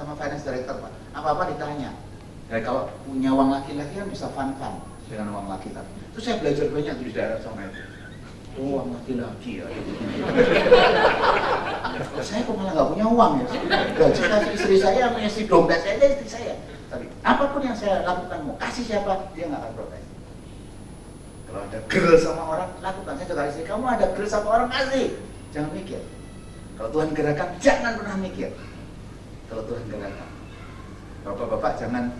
sama finance director Pak, apa-apa ditanya. Dan kalau punya uang laki-laki kan bisa fun-fun dengan uang laki tadi. Terus saya belajar banyak di daerah sama itu. Uang laki-laki ya. Saya kok malah nggak punya uang ya. Gaji kasih istri saya, mengisi dompet saya aja istri saya. Tapi apapun yang saya lakukan, mau kasih siapa, dia nggak akan protes. Kalau ada girl sama orang, lakukan. Saya juga istri, kamu ada girl sama orang, kasih. Jangan mikir. Kalau Tuhan gerakan, jangan pernah mikir. Kalau Tuhan gerakan. Bapak-bapak jangan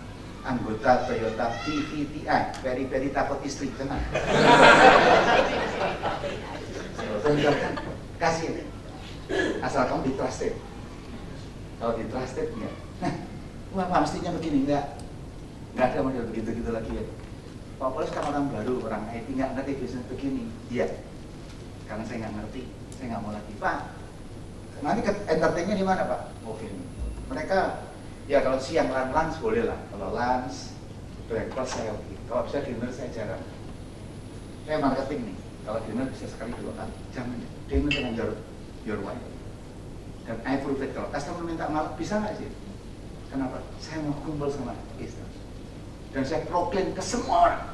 anggota Toyota VVTi, very takut istri, jangan. Kalau Tuhan gerakan, kasih. Asal kamu di-trusted. Kalau di-trusted, enggak. Nah, wah mestinya begini, enggak ada model begitu-gitu lagi ya. Pak Paulus kan orang baru, orang IT, nggak ngerti bisnis begini. Iya, karena saya nggak ngerti, saya nggak mau lagi. Pak, nanti entertainnya di mana Pak? Oke, mereka ya kalau siang lunch boleh lah. Kalau lunch, breakfast saya oke. Kalau bisa dinner saya jarang. Saya marketing nih. Kalau dinner bisa sekali 2 kali. Jangan dinner dengan your wife. Dan I prove it, kalau customer minta malam bisa nggak sih? Kenapa? Saya mau kumpul sama istri. Dan saya proklaim ke semua orang.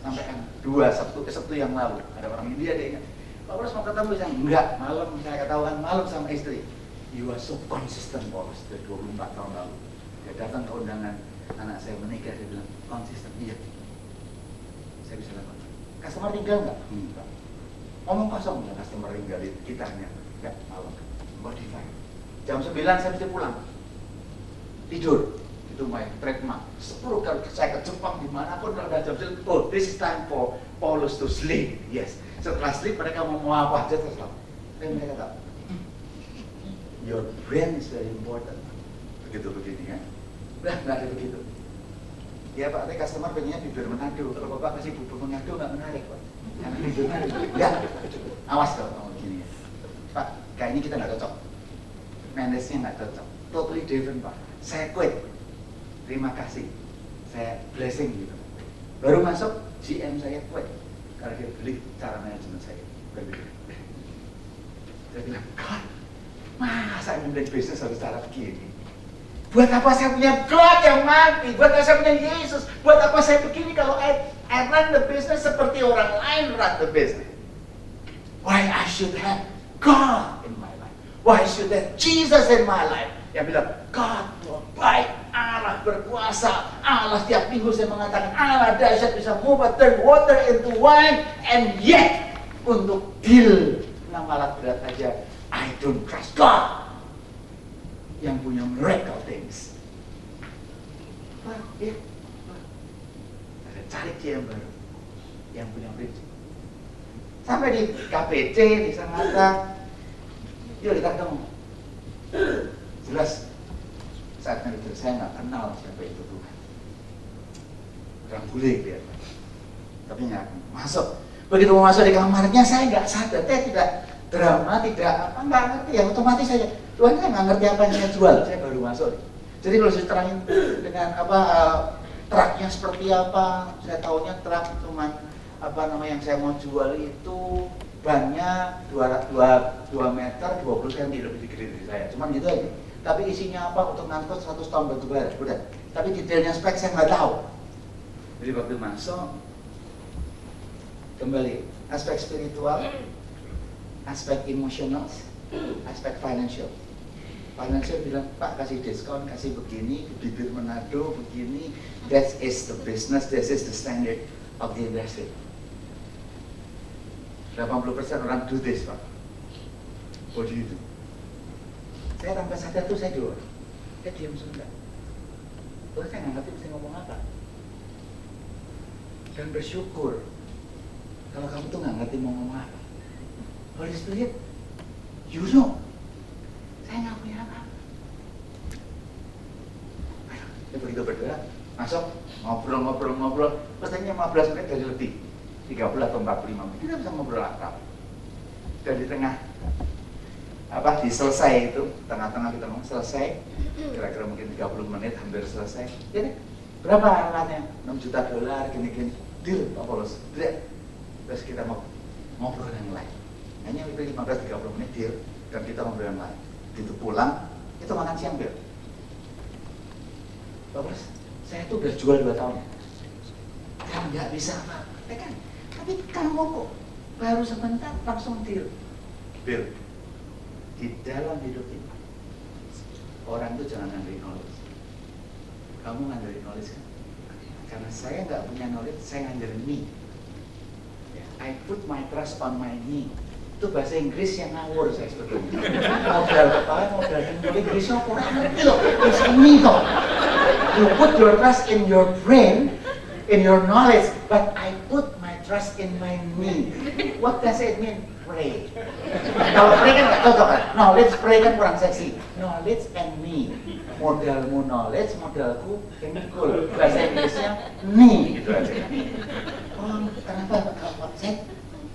Sampai kan 2 Sabtu yang lalu ada orang India dia ingat, Pak Paulus mau ketemu, saya enggak, malam saya ketahuan malam sama istri. You are so consistent Paulus, dari 24 tahun lalu. Dia datang ke undangan anak saya menikah, dia bilang konsisten. Iya, saya bisa lakukan. Customer tinggal nggak? Enggak. Omong kosong ya, customer tinggal di kitanya. Enggak, malam modify. Jam 9 saya mesti pulang, tidur. Itu my trademark. 10 kali saya ke Jepang dimanapun kalau ada jam 9, oh this is time for Paulus to sleep. Yes. Setelah sleep mereka mau apa aja terserah. Dan mereka tahu. Your brain is very important. Begitu begini kan? Udah nggak ada begitu. Ya Pak, ini customer pengennya bibir Manado. Kalau Bapak kasih bubur Manado nggak menarik Pak. Karena bibir Manado. Ya, awas kalau ngomong gini ya. Pak, kayaknya kita nggak cocok. Manage-nya nggak cocok. Totally different Pak. Saya quit. Terima kasih, saya blessing gitu. Baru masuk, GM saya quit karena dia beli cara manajemen saya. Saya bilang, God, masa saya memiliki bisnis harus cara begini? Buat apa saya punya God yang mati? Buat apa saya punya Yesus? Buat apa saya begini kalau I run the business seperti orang lain run the business? Why I should have God in my life? Why should have Jesus in my life? Yang bilang, God baik, Allah berkuasa, Allah setiap minggu saya mengatakan Allah dahsyat bisa mengubah turn water into wine, and yet untuk deal 6 alat berat aja I don't trust God yang punya miracle things. Wah, ya, ada cari dia yang baru yang punya prinsip. Sampai di KPC di Sangatta, yuk kita ketemu. Jelas saat itu saya nggak kenal siapa itu Tuhan. Orang bule dia, tapi nggak masuk. Begitu mau masuk di kamarnya saya nggak sadar, saya tidak drama, tidak apa, nggak ngerti. Ya otomatis saja Tuhan saya nggak ngerti apa yang saya jual. Saya baru masuk. Jadi kalau saya terangin dengan apa truknya seperti apa, saya tahunya truk cuman apa nama yang saya mau jual itu bannya 2 meter 20 cm lebih gede dari saya. Cuman gitu aja. Tapi isinya apa untuk ngangkut 100 ton batu bara, udah. Tapi detailnya spek saya nggak tahu. Jadi waktu masuk, kembali aspek spiritual, aspek emosional, aspek financial. Financial bilang, Pak kasih diskon, kasih begini, bibir Manado begini. That is the business, that is the standard of the industry. 80% orang do this Pak. What do you do? Saya tanpa sadar tuh saya doa, dia diam sebentar. Terus saya nggak ngerti mesti ngomong apa. Dan bersyukur kalau kamu tuh nggak ngerti mau ngomong apa. Holy Spirit, you know, saya nggak punya apa. Ya begitu berdoa, masuk ngobrol, pastinya 15 menit jadi lebih, 30 atau 45 menit kita bisa ngobrol akrab. Dan di tengah diselesai itu, tengah-tengah kita ngomong selesai, kira-kira mungkin 30 menit hampir selesai. Jadi berapa angkanya? 6 juta dolar, gini-gini. Deal, Pak Paulus. Terus kita mau ngobrol yang lain. Hanya itu 15-30 menit deal, dan kita ngobrol yang lain. Gitu pulang, itu makan siang Bill. Pak Bos, saya tuh udah jual 2 tahun. Kan nggak bisa apa-apa, kan? Tapi kamu kok baru sebentar langsung deal. Di dalam hidup ini, orang tuh jangan ngandelin knowledge. Kamu ngandelin knowledge kan? Karena saya nggak punya knowledge, saya ngandelin me. I put my trust on my me. Itu bahasa Inggris yang ngawur saya sebetulnya. Modal kepala, modal Inggrisnya kurang ngerti loh. It's me toh. You put your trust in your brain, in your knowledge, but I put my trust in my me. What does it mean? Pray. Kalau pray kan nggak cocok kan? Knowledge, pray kan kurang seksi. Knowledge and me. Modalmu knowledge, modalku cool. Bahasa Inggrisnya me gitu aja. Oh, kenapa Pak Seth?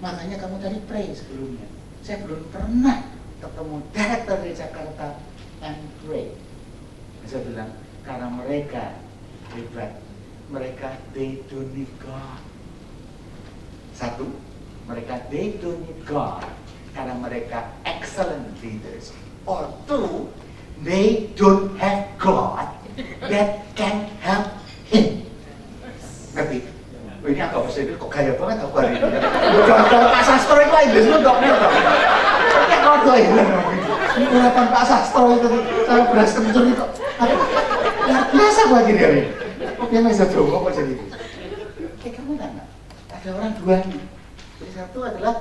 Makanya kamu tadi pray sebelumnya. Saya belum pernah ketemu director di Jakarta and pray. Saya bilang karena mereka hebat, mereka they don't need God. Satu, mereka they don't need God karena mereka excellent leaders. Or two, they don't have God that can help him. Ngerti? Oh, ini agak bahasa Inggris kok gaya banget aku hari ini. Kalau Pak Sastro itu Inggris lu dok nih dok. Kayak kodoh ya. Ini urapan Pak Sastro itu saya beras kencur itu. Luar biasa gua gini hari ini. Dia bisa jongkok kok jadi. Kamu nggak? Ada orang dua nih. Jadi satu adalah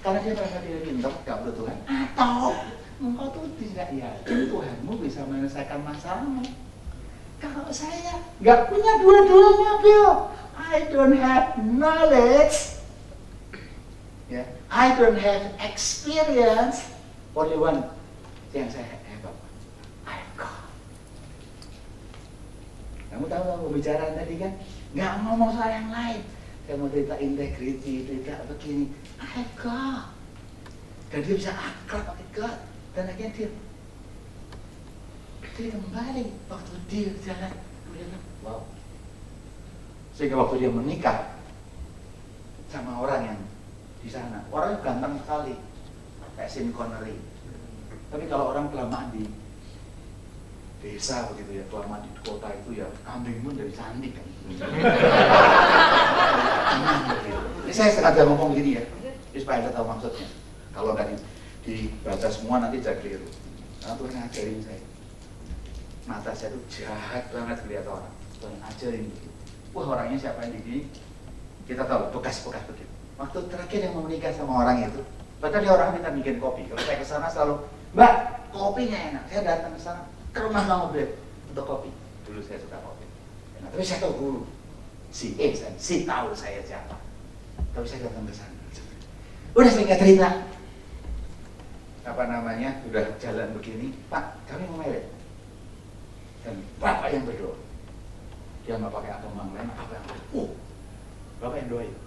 karena dia merasa diri pintar, gak perlu Tuhan. Atau engkau tuh tidak yakin Tuhanmu bisa menyelesaikan masalahmu. Kalau saya nggak punya dua-duanya, Bill. I don't have knowledge. Yeah. I don't have experience. Only one yang saya hebat. I've got. Kamu tahu pembicaraan tadi kan? Nggak ngomong soal yang lain. Saya mau cerita integrity, cerita begini. I've got. Dan dia bisa akrab pakai God. Dan akhirnya dia kembali waktu dia jalan. Wow. Sehingga waktu dia menikah sama orang yang di sana, orangnya ganteng sekali, kayak Sean Connery. Tapi kalau orang kelamaan di desa begitu ya, kelamaan di kota itu ya, kambing pun jadi cantik kan. Ini saya sengaja ngomong gini ya, supaya Anda tahu maksudnya. Kalau nggak dibaca semua nanti jadi keliru. Karena Tuhan ngajarin saya. Mata saya tuh jahat banget lihat orang. Tuhan ajarin begitu. Wah, orangnya siapa yang di kita tahu, bekas-bekas begitu. Waktu terakhir yang mau menikah sama orang itu, padahal dia orang minta bikin kopi. Kalau saya ke sana selalu, Mbak, kopinya enak. Saya datang ke sana, ke rumah kamu beli untuk kopi. Dulu saya suka kopi. Nah, tapi saya tahu guru, si tahu saya siapa. Tapi saya datang ke sana. Udah singkat cerita, apa namanya, udah jalan begini, Pak, kami mau merit. Dan Bapak yang berdoa. Dia nggak pakai agama lain, apa yang Bapak yang doain.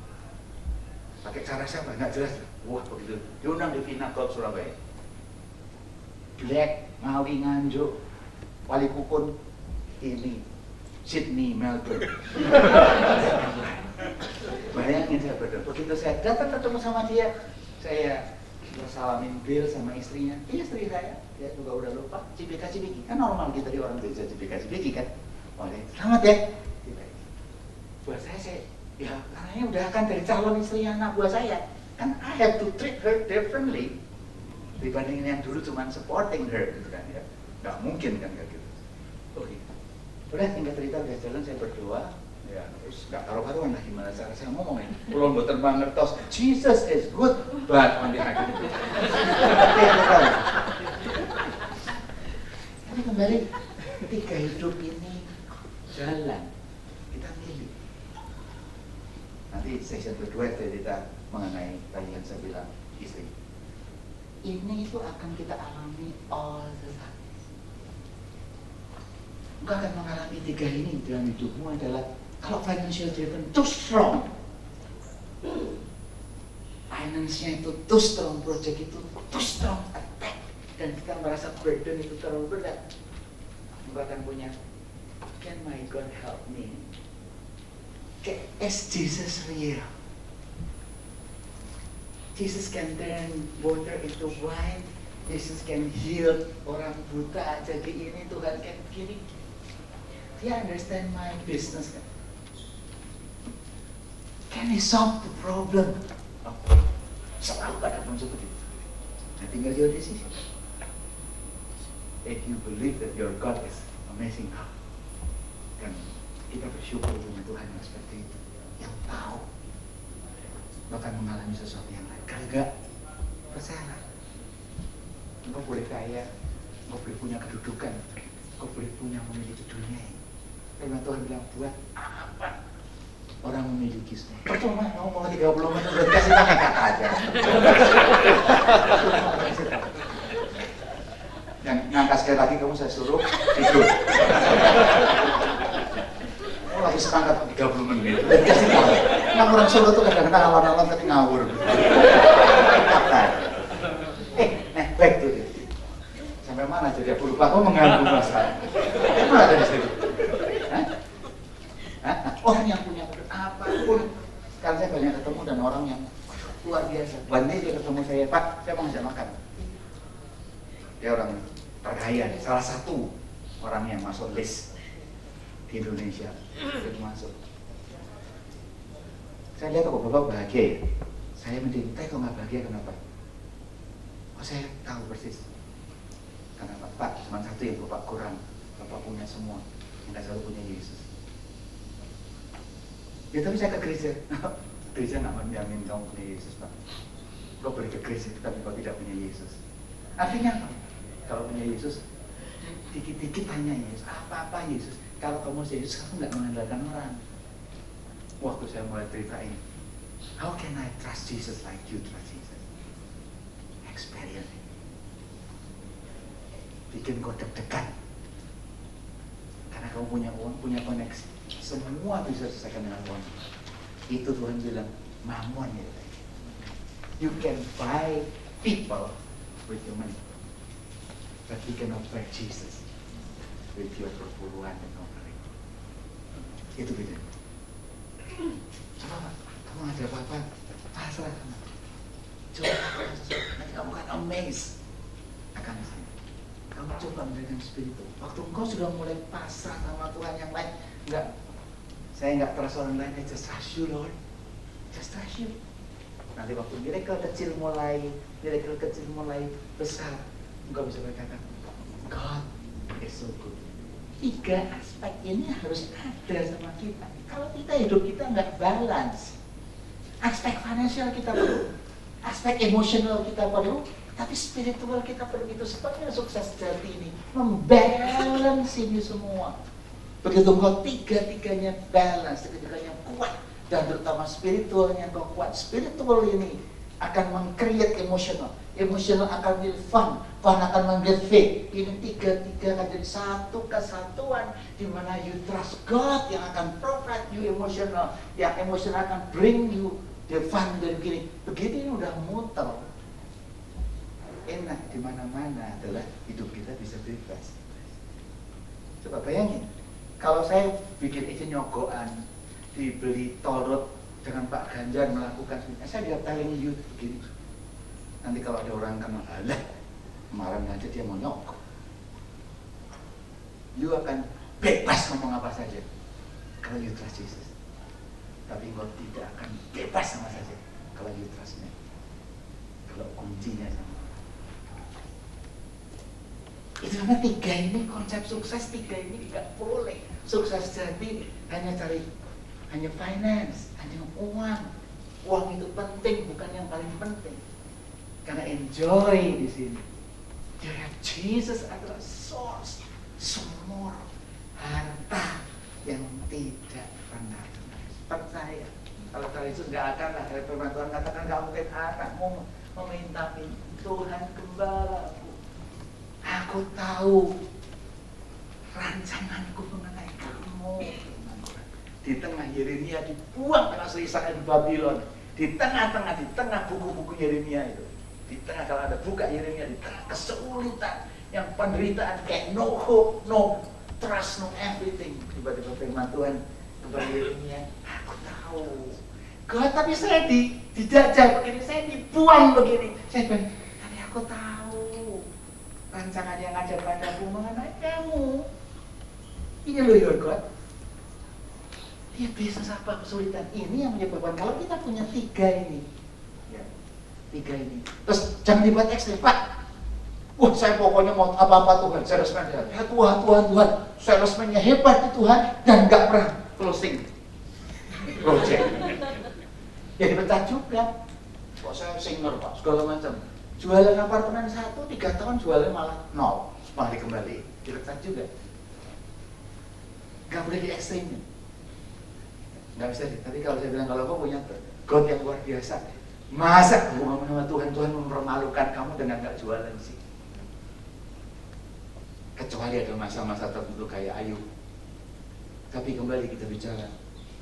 Pakai cara siapa? Nggak jelas. Wah, begitu. Diundang di Vina Club Surabaya. Black, Ngawi, Nganjuk, Wali Kukun, ini Sydney, Melbourne. Bayangin saya berdoa. Begitu saya datang ketemu sama dia, saya salamin Bill sama istrinya. Istri saya, dia juga udah lupa. Cipika-cipiki, kan normal kita di orang desa cipika-cipiki kan. Oleh, selamat ya. Buat saya, ya karena udah akan dari calon istri anak buah saya, kan I have to treat her differently dibandingin yang dulu cuma supporting her, gitu kan ya. Nggak mungkin kan kayak gitu. Oke. Udah tinggal cerita udah jalan, saya berdoa, ya terus nggak karu-karuan lah gimana cara saya ngomong ya. Ulun boten mangertos, Jesus is good, but on the other hand. Tapi kembali ketika hidup ini jalan, kita milih. Nanti session kedua kita mengenai tadi yang saya bilang istri. Ini itu akan kita alami all the time. Engkau akan mengalami tiga ini dalam hidupmu adalah kalau financial driven too strong, finance-nya itu too strong, project itu too strong, attack, dan kita merasa burden itu terlalu berat. Engkau akan punya, can my God help me? Is Jesus real? Jesus can turn water into wine. Jesus can heal orang buta jadi ini, Tuhan kan begini. Dia understand my business kan? Can he solve the problem? Oh, selalu ada pun seperti itu. Nah, tinggal your decision. If you believe that your God is amazing God, kan kita bersyukur dengan Tuhan yang seperti itu, yang tahu lo akan mengalami sesuatu yang lain. Kalau enggak, percayalah. Engkau boleh kaya, engkau boleh punya kedudukan, engkau boleh punya memiliki dunia ini. Firman Tuhan bilang, buat apa orang memiliki semua? Percuma, mau 30 menit udah kasih tangan kata aja. Yang ngangkat sekali lagi kamu saya suruh tidur. Oh lagi semangat 30 menit, udah kasih tangan. Nah orang suruh tuh kadang-kadang awan-awan tapi ngawur. Kata. Back to it. Sampai mana jadi aku lupa, aku mengganggu masalah. Emang ada di situ? Orang yang punya apapun. Sekarang saya banyak ketemu dan orang yang luar biasa. One day dia ketemu saya, Pak, saya mau ngajak makan. Dia orang terkaya, salah satu orang yang masuk list di Indonesia. Dia masuk. Saya lihat kok Bapak bahagia ya. Saya mencintai kok nggak bahagia, kenapa? Oh saya tahu persis. Kenapa? Pak, cuma satu yang Bapak kurang. Bapak punya semua, nggak selalu punya Yesus. Ya tapi saya ke gereja. Gereja nggak menjamin kamu punya Yesus, Pak. Kau boleh ke gereja tapi kau tidak punya Yesus. Artinya apa? Kalau punya Yesus, dikit-dikit tanya Yesus, apa-apa Yesus. Kalau kamu Yesus, kamu nggak mengandalkan orang. Waktu saya mulai ceritain, how can I trust Jesus like you trust Jesus? Experience. Bikin kau deg-degan. Karena kamu punya uang, punya koneksi. Semua bisa diselesaikan dengan uang. Itu Tuhan bilang, mamon ya. You can buy people with your money, but you cannot buy Jesus with your perpuluhan dan offering. Itu beda. Coba kamu ada apa-apa, pasrah sama. Coba nanti kamu akan amazed akan saya. Kamu coba memberikan spiritual. Waktu engkau sudah mulai pasrah sama Tuhan yang lain, enggak. Saya enggak trust orang lain, I just trust you Lord. Just trust you. Nanti waktu miracle kecil mulai besar, engkau bisa berkata, God is so good. 3 aspek ini harus ada sama kita. Kalau kita hidup kita nggak balance, aspek finansial kita perlu, aspek emosional kita perlu, tapi spiritual kita perlu. Itu sebabnya sukses sejati ini membalance ini semua. Begitu engkau tiga-tiganya balance, tiga-tiganya kuat, dan terutama spiritualnya engkau kuat. Spiritual ini akan meng-create emosional, emosional akan menjadi fun akan menjadi faith. Ini tiga-tiga akan jadi satu kesatuan di mana you trust God yang akan provide you emosional, yang emosional akan bring you the fun. Dari begini udah muter. Enak di mana-mana adalah hidup kita bisa bebas. Coba bayangin, kalau saya bikin izin nyogoan, dibeli torut dengan Pak Ganjar melakukan sebenarnya, saya dia telling you begini. Nanti kalau ada orang kan alah kemarin aja dia mau nyogok, you akan bebas ngomong apa saja kalau you trust Jesus. Tapi engkau tidak akan bebas sama saja kalau you trust-nya, kalau kuncinya sama. Itu karena 3 ini konsep sukses, 3 ini tidak boleh. Sukses jadi hanya finance, hanya uang. Uang itu penting, bukan yang paling penting. Karena enjoy di sini. You have Jesus adalah source, sumur harta yang tidak pernah percaya. Kalau Yesus nggak akan lah, firman Tuhan katakan nggak mungkin anakmu meminta Tuhan gembalaku. Aku tahu rancanganku mengenai kamu. Di tengah Yeremia dibuang karena Israel di Babylon. Di tengah buku-buku Yeremia itu. Di tengah kalau ada buka Yeremia, di tengah kesulitan, yang penderitaan kayak no hope, no trust, no everything. Tiba-tiba firman Tuhan kepada Yeremia, aku tahu. God, tapi saya dijajah begini, saya dibuang begini. Saya bilang, tapi aku tahu rancangan yang ada padaku mengenai kamu. Ini loh your God. Dia bisnis apa kesulitan? Ini yang menyebabkan kalau kita punya tiga ini. Ya, tiga ini. Terus jangan dibuat ekstrim, Pak. Wah, saya pokoknya mau apa-apa Tuhan, salesman ya. Tuhan, salesman-nya hebat di Tuhan dan nggak pernah closing project. Ya dipecat juga. Kok saya singer Pak, segala macam. Jualan apartemen 1, 3 tahun jualnya malah 0, malah dikembali, dipecat juga. Nggak boleh di ekstrim. Nggak bisa. Tapi kalau saya bilang kalau kamu punya God yang luar biasa, masa hubungan sama Tuhan mempermalukan kamu dengan nggak jualan sih? Kecuali ada masa-masa tertentu kayak Ayub. Tapi kembali kita bicara,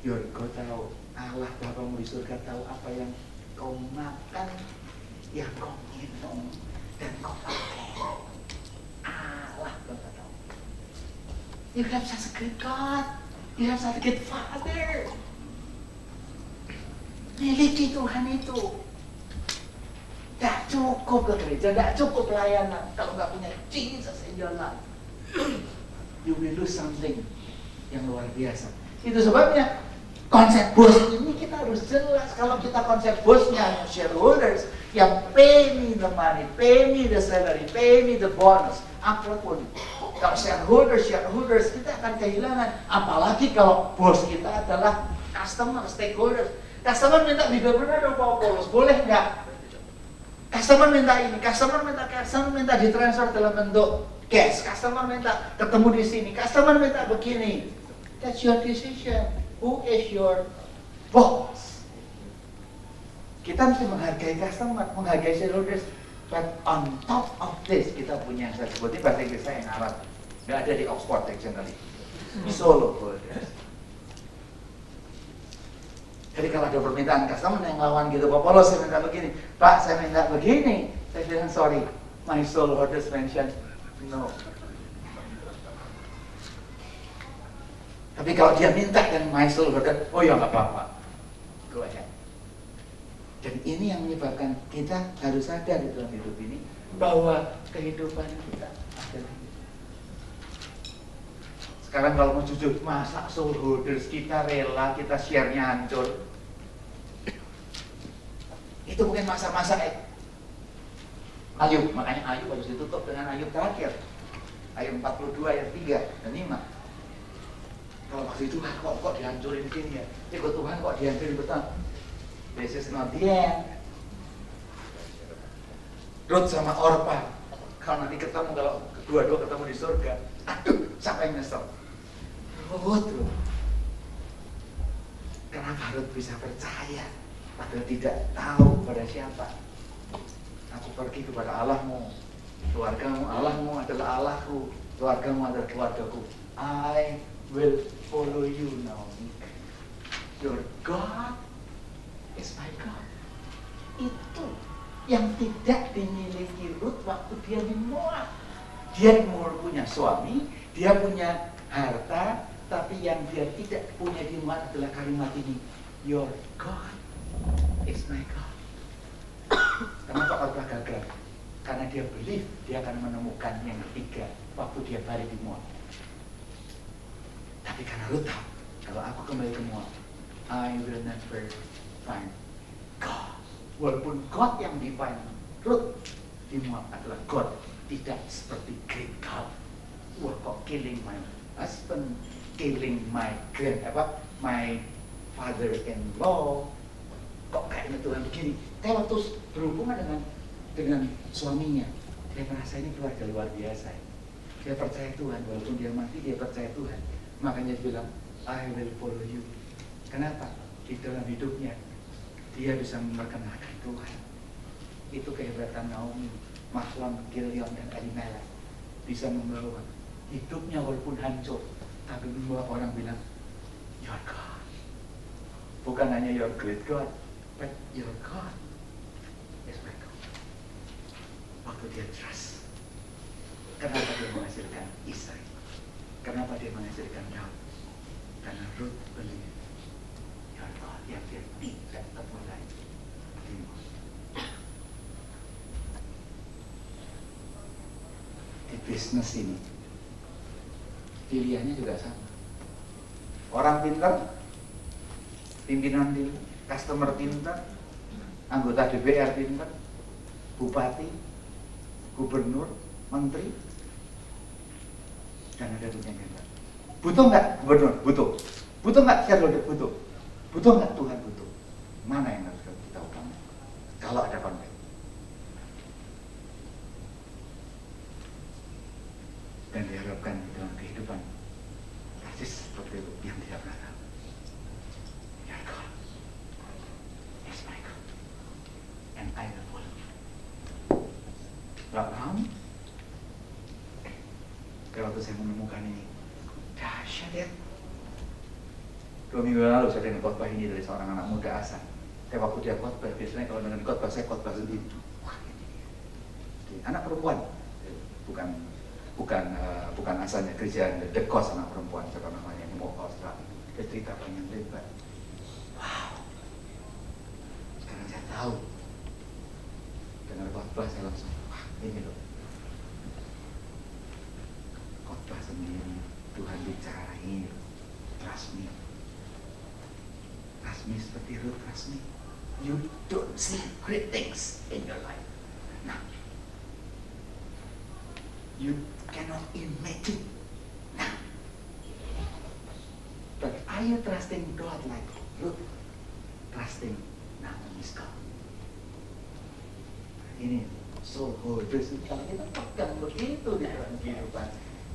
your God tahu, Allah Bapamu di surga tahu apa yang kau makan, yang kau minum, dan kau pakai. Allah Bapa tahu. You have such a good God. You have such a good Father. Miliki Tuhan itu. Tidak cukup ke gereja, tidak cukup pelayanan kalau nggak punya Jesus in your life. You will lose something yang luar biasa. Itu sebabnya konsep bos ini kita harus jelas. Kalau kita konsep bosnya shareholders yang pay me the money, pay me the salary, pay me the bonus, apapun. Kalau shareholders kita akan kehilangan. Apalagi kalau bos kita adalah customer, stakeholders. Customer minta bigger benar dong Pak Polos, boleh nggak? Customer minta ini, customer minta ditransfer dalam bentuk cash, customer minta ketemu di sini, customer minta begini. That's your decision. Who is your boss? Kita mesti menghargai customer, menghargai shareholders. But on top of this, kita punya yang saya sebutnya bahasa Inggris saya yang Arab. Nggak ada di Oxford Dictionary. Solo holders. Jadi kalau ada permintaan customer yang lawan gitu, Pak Polos saya minta begini, Pak saya minta begini, saya bilang sorry, my soul holders mention no. Tapi kalau dia minta dan my soul holder, oh ya nggak apa-apa, go ahead. Dan ini yang menyebabkan kita harus sadar di dalam hidup ini bahwa kehidupan kita adalah sekarang kalau mau jujur, masa soul holders kita rela kita share-nya hancur? Itu mungkin masa-masa Ayub, makanya Ayub harus ditutup dengan Ayub terakhir. Ayub 42 ayat 3 dan 5. Kalau waktu itu kok dihancurin gini ya? Ikut Tuhan kok dihancurin betul? This is not the end. Ruth sama Orpa, kalau nanti ketemu, kalau kedua-dua ketemu di surga, aduh, siapa yang nyesel? Ruth. Kenapa Ruth bisa percaya padahal tidak tahu pada siapa? Aku pergi kepada Allahmu, keluargamu, Allahmu adalah Allahku, keluargamu adalah keluargaku. I will follow you now. Your God is my God. Itu yang tidak dimiliki Ruth waktu dia di Moab. Dia punya suami, dia punya harta, tapi yang dia tidak punya di Moab adalah kalimat ini, your God is my God. Kenapa Orpa gagal? Karena dia believe dia akan menemukan yang ketiga waktu dia balik di Moab. Tapi karena Ruth tahu, kalau aku kembali ke Moab, I will never find God. Walaupun God yang define Ruth di Moab adalah God, tidak seperti great God. Wah, kok killing my husband, killing my father-in-law, kok kayaknya Tuhan begini. Tapi waktu berhubungan dengan suaminya, dia merasa ini keluarga luar biasa. Dia percaya Tuhan, walaupun dia mati dia percaya Tuhan. Makanya dia bilang, I will follow you. Kenapa? Di dalam hidupnya dia bisa memperkenalkan Tuhan. Itu kehebatan Naomi, Mahlon, Kilion, dan Elimelech. Bisa membawa hidupnya walaupun hancur, tapi membawa orang bilang, your God. Bukan hanya your great God, but your God is my God. Waktu dia trust. Kenapa dia menghasilkan Ishak? Kenapa dia menghasilkan Daud? Karena Ruth believe your God yang dia tidak termulai di Moab. Di bisnis ini pilihannya juga sama. Orang pintar, pimpinan pintar, customer pintar, anggota DPR pintar, bupati, gubernur, menteri, dan ada dunia pintar. Butuh nggak gubernur? Butuh. Butuh nggak shareholder? Butuh. Butuh nggak Tuhan? Butuh. Mana yang harus kita utamakan? Kalau ada konflik. Dan diharapkan dalam kehidupan persis seperti itu yang tidak pernah tahu. Your God is my God, and I will follow. Abraham, waktu saya menemukan ini, dahsyat ya. 2 minggu lalu saya dengar khotbah ini dari seorang anak muda asal. Saya waktu dia khotbah, biasanya kalau dengan khotbah saya khotbah sendiri. Wah, ini anak perempuan, bukan asalnya gereja The Coast, anak perempuan, siapa namanya, ini mau Australia. Dia cerita panjang lebar. Wow. Sekarang saya tahu. Dengar khotbah saya langsung, wah ini loh. Khotbah sendiri, Tuhan bicara ini, trust me. Trust me seperti Ruth, trust me. You don't see great things in your life. Nah, you cannot imagine. Nah, but are you trusting God like Ruth? Trusting Naomi's God. Ini soul holders, kalau kita pegang begitu di dalam kehidupan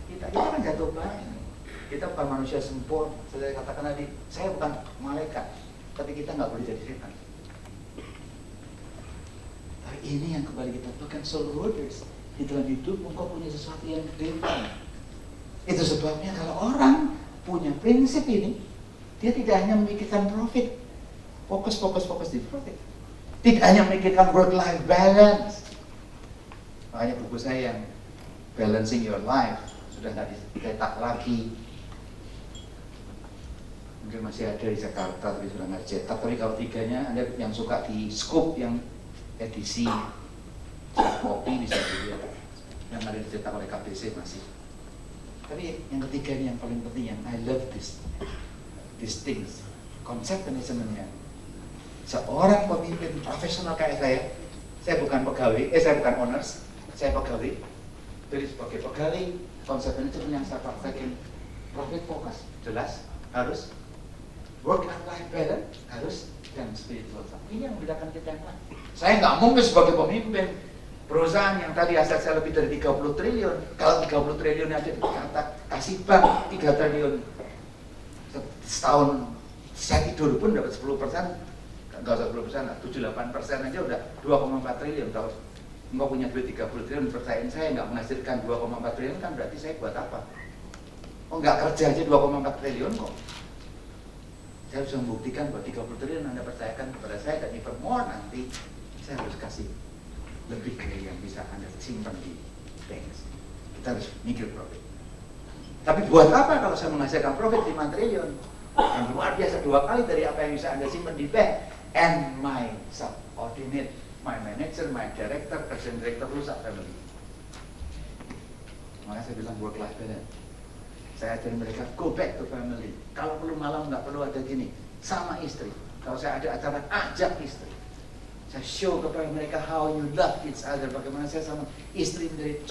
kita akan jatuh banyak. Kita bukan manusia sempurna. Saya katakan tadi, saya bukan malaikat, tapi kita nggak boleh jadi setan. Tapi ini yang kembali kita pegang, soul holders. Di dalam hidup engkau punya sesuatu yang gede. Itu sebabnya kalau orang punya prinsip ini, dia tidak hanya memikirkan profit, fokus di profit, tidak hanya memikirkan work-life balance. Makanya buku saya yang Balancing Your Life sudah nggak dicetak lagi. Mungkin masih ada di Jakarta tapi sudah nggak dicetak. Tapi kalau 3-nya Anda yang suka di Scoop yang edisi kopi bisa dilihat, yang ada dicetak oleh KBC masih. Tapi yang ketiga ini yang paling penting, yang I love these things, konsep manajemennya. Seorang pemimpin profesional kayak saya bukan pegawai, saya bukan owners, saya pegawai. Jadi sebagai pegawai, konsep manajemen yang saya praktekin, profit focus, jelas, harus work and life balance, harus, dan spiritual. Ini yang membedakan kita yang lain. Saya nggak mungkin sebagai pemimpin perusahaan yang tadi aset saya lebih dari 30 triliun, kalau 30 triliun aja dikata kasih bank 3 triliun setahun, saya tidur pun dapat 10%, nggak usah 10%, 7-8% aja udah 2,4 triliun. Kalau nggak punya duit 30 triliun, percayaan saya nggak menghasilkan 2,4 triliun, kan berarti saya buat apa? Oh, nggak kerja aja 2,4 triliun kok. Saya harus membuktikan bahwa 30 triliun Anda percayakan kepada saya, dan even more nanti saya harus kasih lebih dari yang bisa Anda simpan di bank. Kita harus mikir profit. Tapi buat apa kalau saya menghasilkan profit 5 triliun? Yang luar biasa 2 kali dari apa yang bisa Anda simpan di bank. And my subordinate, my manager, my director, president director rusak family. Makanya saya bilang work life balance. Saya ajarin mereka go back to family. Kalau perlu malam nggak perlu ada gini sama istri. Kalau saya ada acara, ajak istri. Saya show kepada mereka how you love each other. Bagaimana saya sama istri menjadi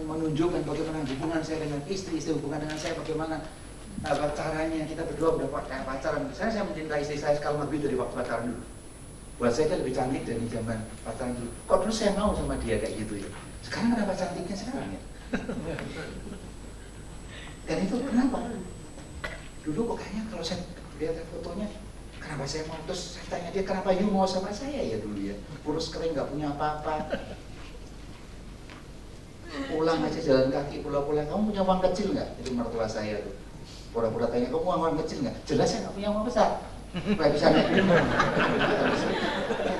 menunjukkan bagaimana hubungan saya dengan istri hubungan dengan saya, bagaimana caranya kita berdua udah kayak pacaran. Saya mencintai istri saya sekarang lebih dari waktu pacaran dulu. Buat saya dia lebih cantik dari zaman pacaran dulu. Kok dulu saya mau sama dia kayak gitu ya. Sekarang kenapa cantiknya sekarang ya? Dan itu kenapa? Dulu kok kayaknya kalau saya lihat fotonya, kenapa saya mau? Terus saya tanya dia, kenapa you mau sama saya ya dulu ya? Kurus kering, gak punya apa-apa. Pulang aja jalan kaki, pulang-pulang. Kamu punya uang kecil gak? Itu mertua saya tuh. Pura-pura tanya, kamu punya uang kecil gak? Jelas saya gak punya uang besar. Supaya bisa naik.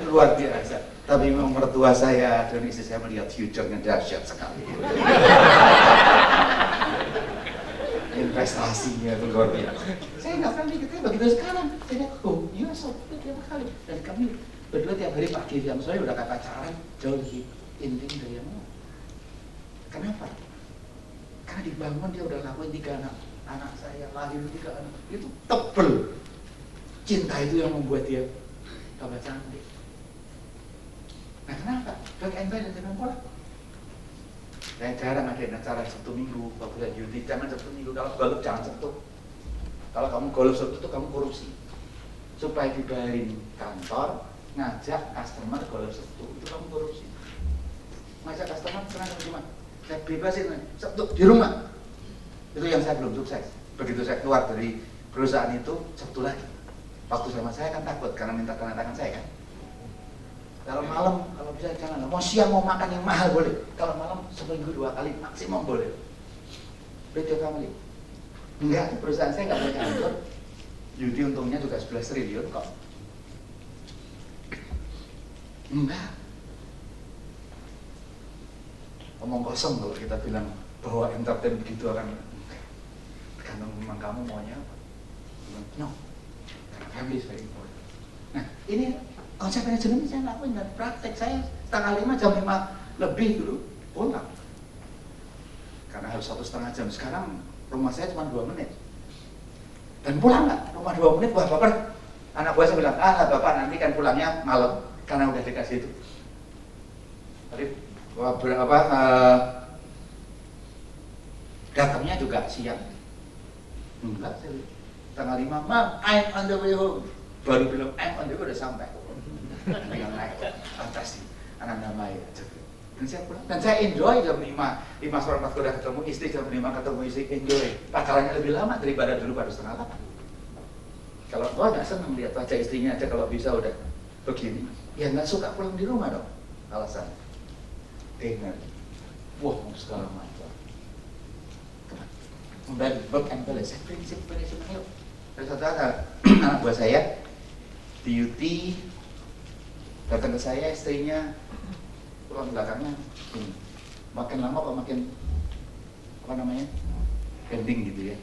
Luar biasa. Tapi memang mertua saya dan istri saya melihat future-nya dahsyat sekali. Investasinya itu luar biasa. Saya nggak pernah mikir begitu sekarang. Saya lihat, oh iya sob, itu tiap kali. Dan kami berdua tiap hari pagi jam sore udah kayak pacaran, jauh lebih intim dari yang mau. Kenapa? Karena dibangun dia udah lakuin 3 anak anak saya lahir 3 anak, itu tebel. Cinta itu yang membuat dia tambah cantik. Nah kenapa? Back and balance dengan pola. Saya jarang ada acara Sabtu Minggu, waktu saya duty, jangan Sabtu Minggu, kalau golf jangan Sabtu. Kalau kamu golf Sabtu itu kamu korupsi. Supaya dibayarin kantor, ngajak customer golf Sabtu, itu kamu korupsi. Ngajak customer senang cuma, saya bebasin Sabtu di rumah. Itu yang saya belum sukses. Begitu saya keluar dari perusahaan itu, Sabtu lagi. Waktu sama saya kan takut karena minta tanda tangan saya kan. Kalau malam, kalau bisa jangan. Mau siang mau makan yang mahal boleh. Kalau malam seminggu 2 kali maksimum boleh. Betul family. Enggak, perusahaan saya nggak punya kantor. Yudi untungnya juga 11 triliun kok. Enggak. Omong kosong kalau kita bilang bahwa entertain begitu akan tergantung memang kamu maunya apa. No. Family is very important. Nah, ini konsep manajemen saya lakuin dan praktek saya setengah 5 jam 5 lebih dulu pulang. Karena harus 1,5 jam. Sekarang rumah saya cuma 2 menit. Dan pulang nggak? Rumah 2 menit, wah bapak. Anak buah saya bilang, bapak nanti kan pulangnya malam karena udah dikasih itu. Tadi datangnya juga siang. Enggak, saya bilang. Tanggal 5, Mam, I'm on the way home. Baru bilang, I'm on the way, udah sampai. Tinggal naik ke atas nih, anak namanya aja. Dan saya pulang, dan saya enjoy jam 5 sore pas udah ketemu istri, jam 5 ketemu istri, enjoy. Pacarannya lebih lama daripada dulu baru setengah 8. Kalau gua nggak seneng lihat wajah istrinya aja kalau bisa udah begini, ya nggak suka pulang di rumah dong. Alasan, dinner, wah segala macam. Kemudian work and balance, prinsip manajemen yuk. Ada satu anak buah saya di UT datang ke saya, istrinya pulang belakangnya makin lama kok makin pending gitu ya.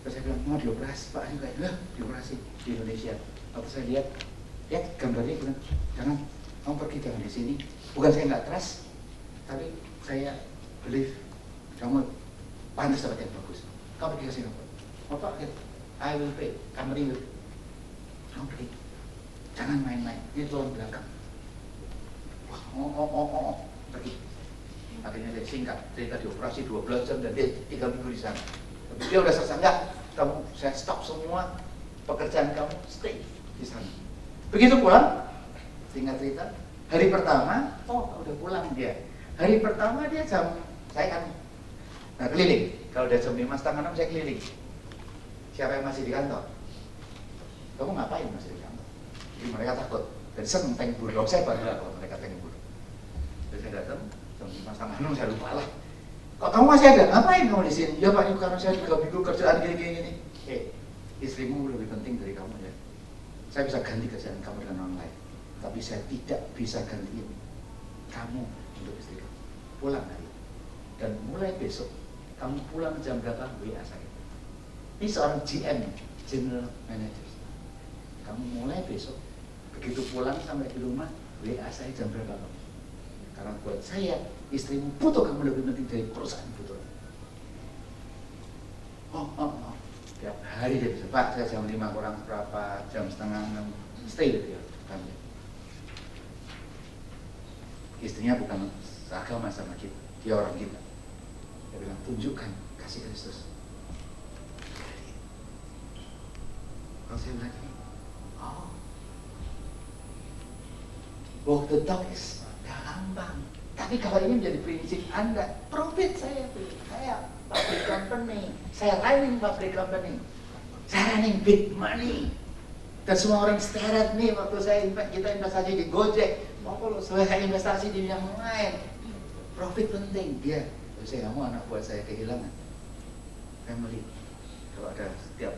Terus saya bilang, mau dioperasi Pak, ini kayak dioperasi di Indonesia. Waktu saya lihat gambarnya, bilang jangan, kamu pergi jangan di sini. Bukan saya nggak trust, tapi saya believe kamu pantas dapat yang bagus. Kamu pergi ke Singapura. Bapak, I will pay. Company will. Kamu pergi. Jangan main-main. Ini tulang belakang. Wah, pergi. Akhirnya saya singkat. Cerita dioperasi 12 jam dan dia 3 minggu di sana. Tapi dia udah selesai enggak? Saya stop semua pekerjaan kamu, stay di sana. Begitu pulang, singkat cerita. Hari pertama, udah pulang dia. Hari pertama dia saya kan keliling. Kalau udah jam 5:30 saya keliling. Siapa yang masih di kantor? Kamu ngapain masih di kantor? Jadi mereka takut. Dan seneng thank you. Saya bangga kalau mereka thank you. Jadi saya datang jam 5:30 saya lupa lah. Kok kamu masih ada? Ngapain kamu di sini? Ya Pak, ini karena saya 3 minggu kerjaan gini. Istrimu lebih penting dari kamu ya. Saya bisa ganti kerjaan kamu dengan orang lain, tapi saya tidak bisa gantiin kamu untuk istri kamu. Pulang hari. Dan mulai besok kamu pulang jam berapa WA saya. Ini seorang GM, General Manager. Kamu mulai besok, begitu pulang sampai di rumah, WA saya jam berapa kamu. Karena buat saya, istrimu butuh kamu lebih penting dari perusahaan butuh. Tiap hari dia bisa, Pak, saya jam 5 kurang berapa, jam setengah 6, stay gitu ya. Istrinya bukan seagama sama kita, dia orang kita. Dia bilang, tunjukkan kasih Kristus. Kalau saya bilang, walk the talk is gampang. Tapi kalau ini menjadi prinsip Anda, profit saya public company, saya running public company, saya running big money. Dan semua orang seret nih waktu kita investasi di Gojek, kalau saya investasi di yang lain, profit penting. Dia, saya nggak mau anak buah saya kehilangan family. Kalau ada setiap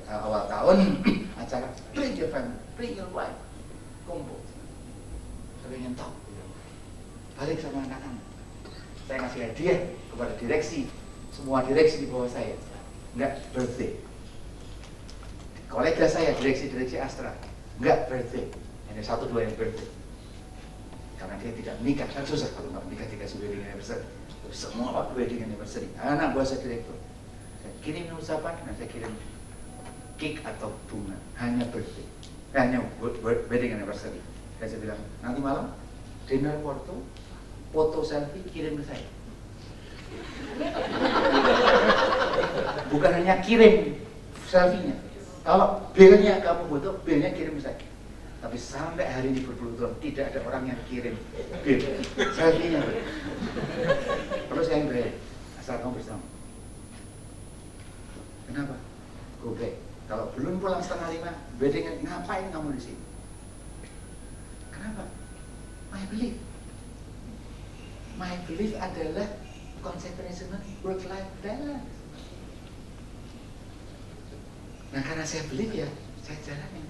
awal tahun acara, bring your family, bring your wife, kumpul. Saya ingin tahu, balik sama anak-anak. Saya ngasih hadiah kepada direksi, semua direksi di bawah saya. Enggak birthday. Kolega saya direksi Astra, enggak birthday. Hanya 1-2 yang birthday. Karena dia tidak menikah, kan susah kalau nggak menikah dikasih wedding anniversary. Semua wedding anniversary. Anak buah saya direktur. kirim ucapan, nah saya kirim cake atau bunga, hanya birthday, hanya wedding anniversary. Saya bilang, nanti malam dinner foto selfie kirim ke saya. Bukan hanya kirim selfie-nya, kalau bilnya kamu butuh, bilnya kirim ke saya. Tapi sampai hari ini berpuluh-puluh tidak ada orang yang kirim bill selfie-nya. Terus saya bayar, asal kamu bersama. Kenapa? Goblek. Kalau belum pulang 4:30, bedanya ngapain kamu di sini? Kenapa? My belief adalah concentration work-life balance. Nah karena saya belief ya, saya jalanin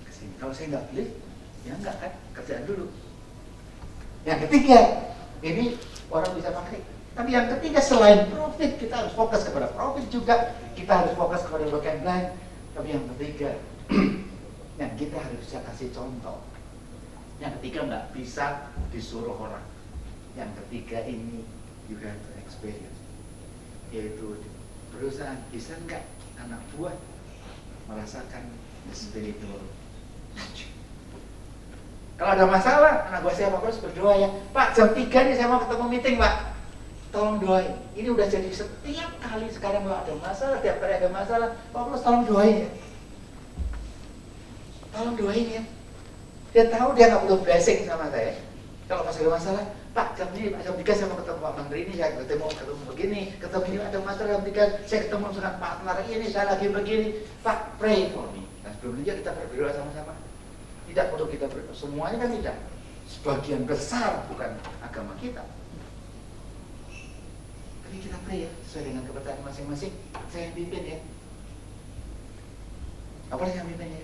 ke sini. Kalau saya nggak belief, ya nggak kan, kerjaan dulu. Yang ketiga, ini orang bisa pakai. Tapi yang ketiga selain profit, kita harus fokus kepada profit juga. Kita harus fokus kepada work-life balance. Tapi yang ketiga, yang kita harus bisa kasih contoh. Yang ketiga nggak bisa disuruh orang. Yang ketiga ini you have to experience, yaitu perusahaan bisa nggak anak buah merasakan the spiritual touch. Kalau ada masalah, anak buah saya Pak harus berdoa ya, Pak jam 3 nih saya mau ketemu meeting Pak, tolong doain. Ini udah jadi setiap kali sekarang kalau ada masalah, tiap kali ada masalah, Pak Paulus tolong doain ya, tolong doain ya. Dia tahu dia nggak perlu blessing sama saya. Kalau pas ada masalah, Pak jam ini, Pak jam 3 saya mau ketemu Pak Menteri ini, saya ketemu begini, ketemu ini ada masalah jam 3, saya ketemu dengan partner ini, saya lagi begini, Pak pray for me. Nah sebelum itu kita berdoa sama-sama. Tidak perlu kita berdoa, semuanya kan tidak. Sebagian besar bukan agama kita. Tapi kita pray ya, sesuai dengan kepercayaan masing-masing. Saya yang pimpin ya. Apa yang pimpin ya?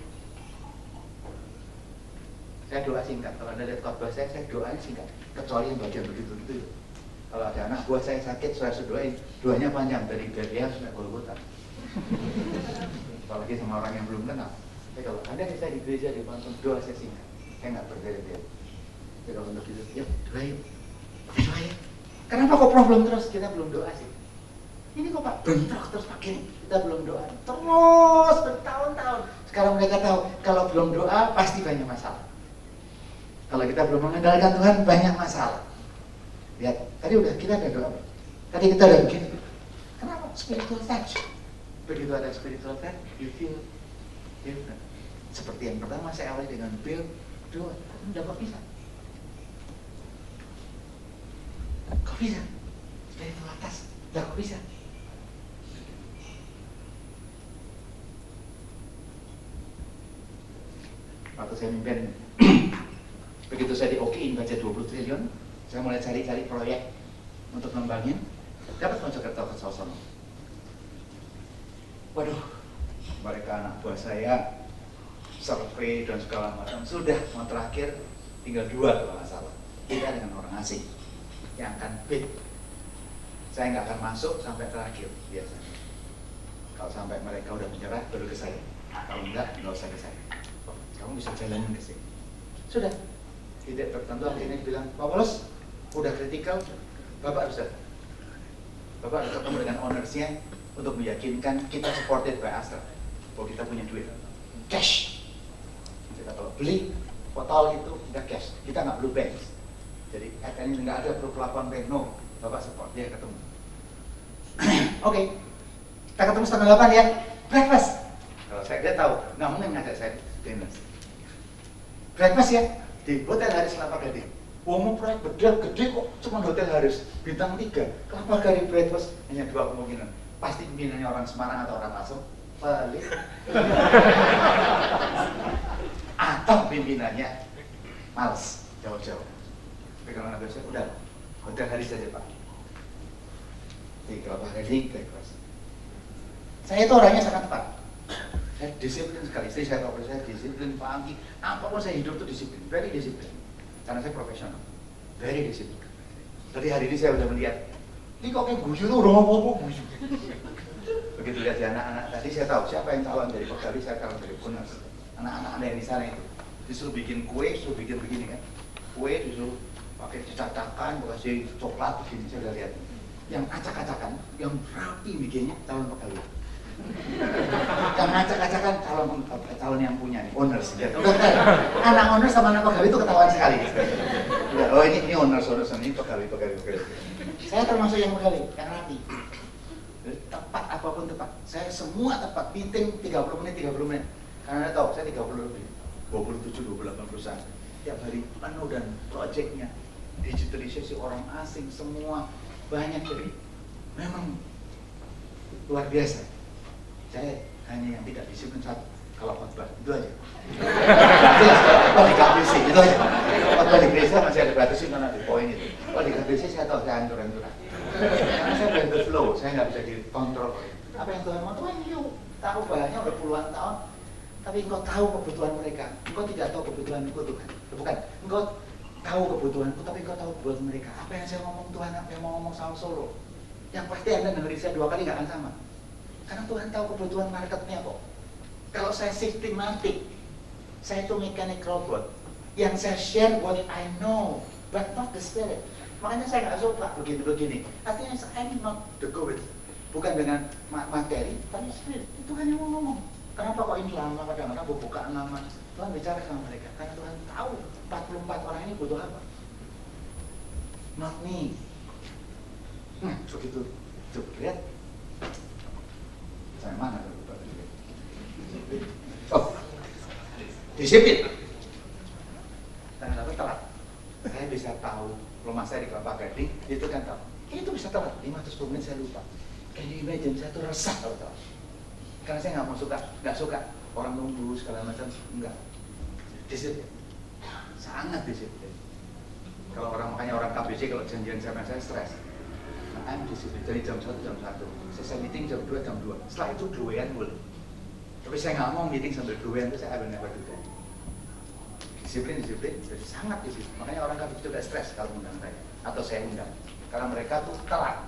Saya doa singkat, kalau Anda lihat khotbah saya doanya singkat, kecuali yang bagian begitu-begitu. Kalau ada anak buah saya sakit, saya doain, doanya panjang dari Bethlehem sampai Golgota. Apalagi sama orang yang belum kenal. Tapi kalau Anda bisa di gereja di pantun, doa saya singkat, saya nggak berbeda-beda. Jadi kalau untuk itu, yuk doain, doa ya. Kenapa kok problem terus? Kita belum doa sih. Ini kok Pak bentrok terus Pak gini, kita belum doa. Terus bertahun-tahun. Sekarang mereka tahu kalau belum doa pasti banyak masalah. Kalau kita belum mengandalkan Tuhan, banyak masalah. Lihat, tadi udah kita ada doa. Tadi kita udah begini. Kenapa? Spiritual touch. Begitu ada spiritual touch, you feel different. Seperti yang pertama saya awali dengan Bill, doa. Udah kok bisa? Kok bisa? Spiritual touch, udah kok bisa? Waktu saya mimpin, begitu saya di-okein budget 20 triliun, saya mulai cari-cari proyek untuk ngembangin, dapat Mojokerto ke Sosono. Waduh, mereka anak buah saya survei dan segala macam sudah mau terakhir, tinggal 2 kalau nggak salah. Kita dengan orang asing yang akan bid. Saya nggak akan masuk sampai terakhir biasanya. Kalau sampai mereka udah menyerah baru ke saya. Kalau enggak usah ke saya. Kamu bisa jalanin ke sini. Sudah. Tidak tertentu akhirnya bilang, Pak Paulus, udah kritikal, Bapak harus datang. Bapak harus ketemu dengan ownersnya untuk meyakinkan kita supported by Astra bahwa kita punya duit, cash. Kita kalau beli botol itu kita cash, kita nggak perlu bank. Jadi ini nggak ada perlu pelabuhan bank, no. Bapak support, dia ketemu. Oke, kita ketemu 7:30 ya, breakfast. Kalau dia tahu, nggak mungkin ngajak saya dinner. Breakfast ya. Di Hotel Haris Kelapa Gading. Mau proyek gede kok, cuma Hotel Haris bintang 3. Kelapa Gading breakfast hanya 2 kemungkinan. Pasti pimpinannya orang Semarang atau orang Langsung, pelit. Atau pimpinannya males, jauh-jauh. Tapi kalau nggak bisa, udah Hotel Haris saja Pak. Di Kelapa Gading breakfast. Saya itu orangnya sangat tepat. Saya disiplin sekali, istri saya tahu saya disiplin pagi, apapun saya hidup itu disiplin, very disiplin. Karena saya profesional, very disiplin. Tadi hari ini saya udah melihat, ini kok kayak guyu tuh udah ngomong guyu. Begitu lihat di anak-anak tadi saya tahu siapa yang calon dari pegawai, saya calon dari Punas. Anak-anak ada yang di sana itu, disuruh bikin kue, disuruh bikin begini kan, kue disuruh pakai cetakan, kasih coklat begini, saya udah lihat. yang acak-acakan, yang rapi bikinnya calon pegawai. Yang acak-acakan calon yang punya nih, owners. Ya. Anak owners sama anak pegawai itu ketahuan sekali. Ya, oh ini owners ini pegawai. Saya termasuk yang pegawai, yang rapi. Tepat apapun tepat. Saya semua tepat, meeting 30 menit. Karena Anda tahu, saya 30 lebih, 27-28 perusahaan. Tiap hari penuh dan proyeknya, digitalisasi orang asing semua banyak, jadi memang luar biasa. Saya hanya yang tidak disiplin satu, kalau khotbah itu aja. Khotbah di KBC itu aja. Khotbah di gereja masih ada batasin karena di poin itu. Kalau di KBC saya tahu saya hancur-hancuran. Karena saya by the flow, saya nggak bisa dikontrol. Apa yang Tuhan mau, Tuhan yuk tahu banyak udah puluhan tahun. Tapi engkau tahu kebutuhan mereka. Engkau tidak tahu kebutuhanku Tuhan. Bukan, engkau tahu kebutuhanku, tapi engkau tahu kebutuhan mereka. Apa yang saya ngomong Tuhan, apa yang mau ngomong sama Solo, yang pasti Anda dengerin saya 2 kali nggak akan sama. Karena Tuhan tahu kebutuhan marketnya kok. Kalau saya sistematik, saya itu mechanic robot. Yang saya share what I know, but not the spirit. Makanya saya nggak suka begini. Artinya saya not the go with. Bukan dengan materi, tapi spirit. Itu hanya mau ngomong. Kenapa kok ini lama, kadang-kadang bukaan lama. Tuhan bicara sama mereka, karena Tuhan tahu 44 orang ini butuh apa. Not me. Begitu jebret. Saya mana lupa disiplin. Oh, disiplin. Tapi telat. Saya bisa tahu rumah saya di Kelapa Gading, itu kan tahu. Itu bisa telat, 510 menit saya lupa. Can you imagine, saya tuh resah kalau telat. Karena saya nggak suka orang nunggu segala macam, enggak. Disiplin, sangat disiplin. Kalau makanya orang KBC kalau janjian sama saya stres. Nah, I'm disiplin dari jam 1 jam 1. Selesai meeting jam 2 jam 2. Setelah itu doyan boleh. Tapi saya nggak mau meeting sambil doyan, itu saya will never do that. Disiplin, jadi sangat disiplin. Makanya orang KBC juga stres kalau undang saya atau saya undang, karena mereka tuh telat.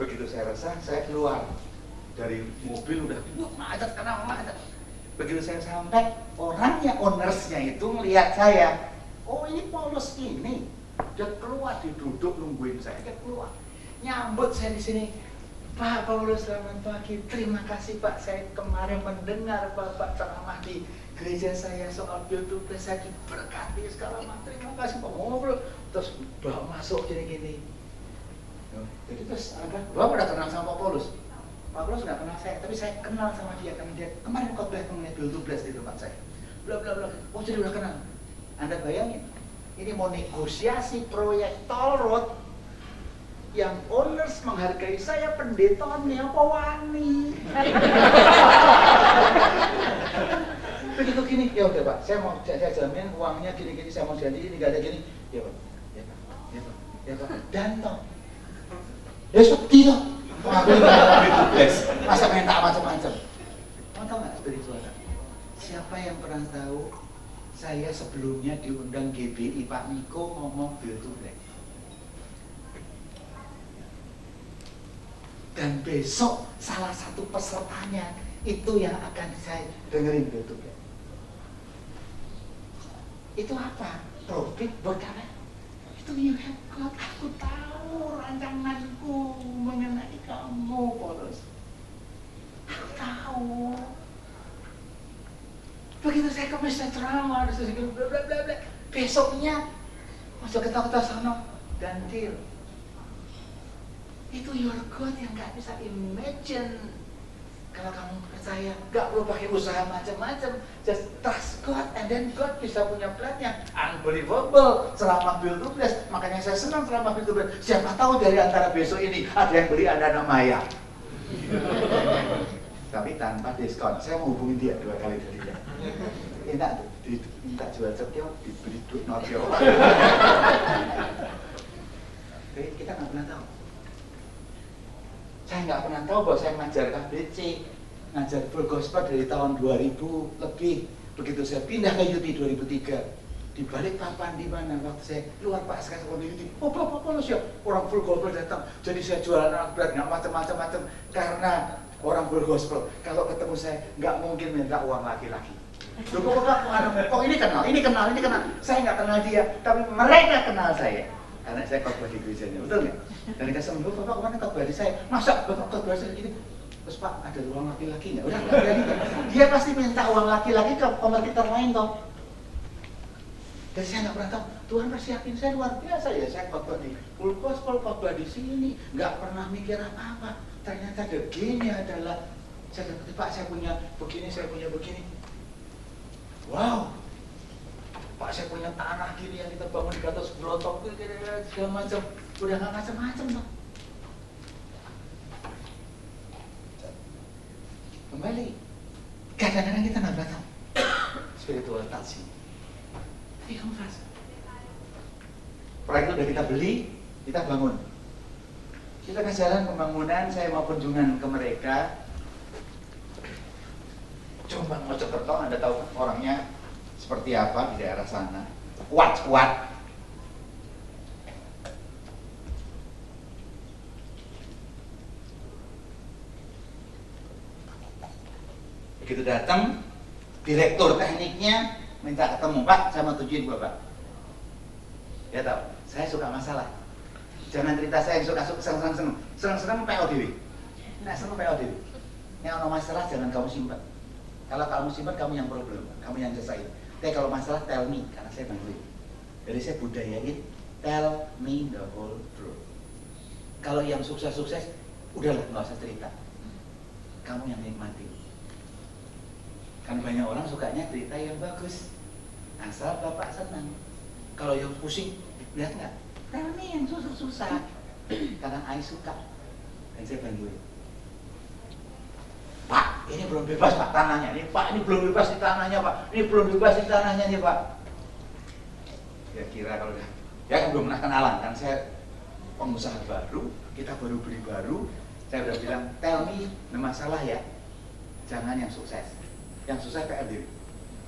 Begitu saya resah, saya keluar dari mobil udah macet karena macet. Begitu saya sampai, orangnya, ownersnya itu melihat saya. Oh ini Paulus ini, dia keluar, diduduk nungguin saya, dia keluar, nyambut saya di sini. Pak Paulus, selamat pagi. Terima kasih Pak, saya kemarin mendengar Bapak ceramah di gereja saya soal YouTube, saya diberkati segala macam. Terima kasih Pak. Ngobrol, terus bawa masuk gini-gini. Jadi terus ada, Bapak udah kenal sama Pak Paulus. Pak Paulus nggak kenal saya, tapi saya kenal sama dia karena dia kemarin khotbah mengenai YouTube di tempat saya. Bla bla bla. Oh jadi udah kenal. Anda bayangin, ini mau negosiasi proyek tol road yang owners menghargai saya, pendetanya apa wani. Begitu gini, ya udah Pak, saya jamin uangnya gini-gini, saya mau janji ini nggak ada gini. Ya Pak, ya Pak, dan toh. Ya sedih loh, aku masa minta macam-macam. Mau tahu nggak spiritual? Siapa yang pernah tahu saya sebelumnya diundang GBI Pak Niko ngomong Bill to Black? Dan besok salah satu pesertanya itu yang akan saya dengerin Bill to Black. Itu apa? Profit berkah. Itu you have got, aku tahu rancanganku mengenai kamu, Paulus. Aku tahu. Begitu saya ke masjid ceramah, bla bla bla bla. Besoknya masuk ketawa-ketawa sana dan deal. Itu your God yang gak bisa imagine. Kalau kamu percaya, gak perlu pakai usaha macam-macam, just trust God, and then God bisa punya plan yang unbelievable. Selama Bill to Bless, makanya saya senang selama Bill to Bless. Siapa tahu dari antara besok ini ada yang beli Anda Maya. Tapi tanpa diskon. Saya mau hubungin dia 2 kali dari dia. Minta jual cekio, diberi duit notio. Oke, kita nggak pernah tahu. Saya nggak pernah tahu bahwa saya ngajar KBC, ngajar full gospel dari tahun 2000 lebih. Begitu saya pindah ke UT 2003, di balik papan di mana waktu saya keluar Pak sekarang ke UT, oh Bapak Paulus ya, orang full gospel datang. Jadi saya jualan alat berat, nggak macam-macam karena orang full gospel. Kalau ketemu saya nggak mungkin minta uang laki-laki. Loh, kok ini kenal. Saya nggak kenal dia, tapi mereka kenal saya. Karena saya khotbah di gerejanya, betul nggak? Dan dikasih sama Bapak kemana khotbah di saya? Masa Bapak khotbah saya gini? Terus Pak, ada uang laki-laki nggak? Udah nggak berani kan? Dia pasti minta uang laki-laki ke kompetitor lain toh. Dan saya nggak pernah tahu, Tuhan persiapin saya luar biasa ya. Saya khotbah di full gospel, khotbah di sini, nggak pernah mikir apa-apa. Ternyata the game-nya adalah saya dapat, Pak, saya punya begini, saya punya begini. Wow, Pak, saya punya tanah gini yang kita bangun di atas belotok, segala macam. Udah nggak macam-macam toh. Kembali, kadang-kadang kita nggak tahu spiritual touch. Tapi kamu rasa proyek itu udah kita beli, kita bangun, kita ke jalan pembangunan, saya mau kunjungan ke mereka. Coba Mojokerto, Anda tahu kan orangnya seperti apa di daerah sana, kuat. Begitu datang, direktur tekniknya minta ketemu, Pak, saya mau tujuin Bapak. Dia tahu, saya suka masalah. Jangan cerita saya yang suka seneng PODW. Nah, seneng PODW. Ini ada masalah jangan kamu simpan. Kalau kamu simpan, kamu yang problem, kamu yang selesai. Tapi kalau masalah, tell me, karena saya bantuin. Jadi saya budayain, tell me the whole truth. Kalau yang sukses, udahlah, nggak usah cerita. Kamu yang nikmati. Kan banyak orang sukanya cerita yang bagus, asal Bapak senang. Kalau yang pusing, lihat nggak? Tell me yang susah. Karena I suka, dan saya bantuin. Pak, ini belum bebas Pak tanahnya. Ini Pak, ini belum bebas di tanahnya Pak. Ini belum bebas di tanahnya nih Pak. Ya kira kalau udah, ya belum pernah kenalan kan, saya pengusaha baru, kita baru beli baru. Saya udah bilang, tell me, ada masalah ya. Jangan yang sukses. Yang susah PLD.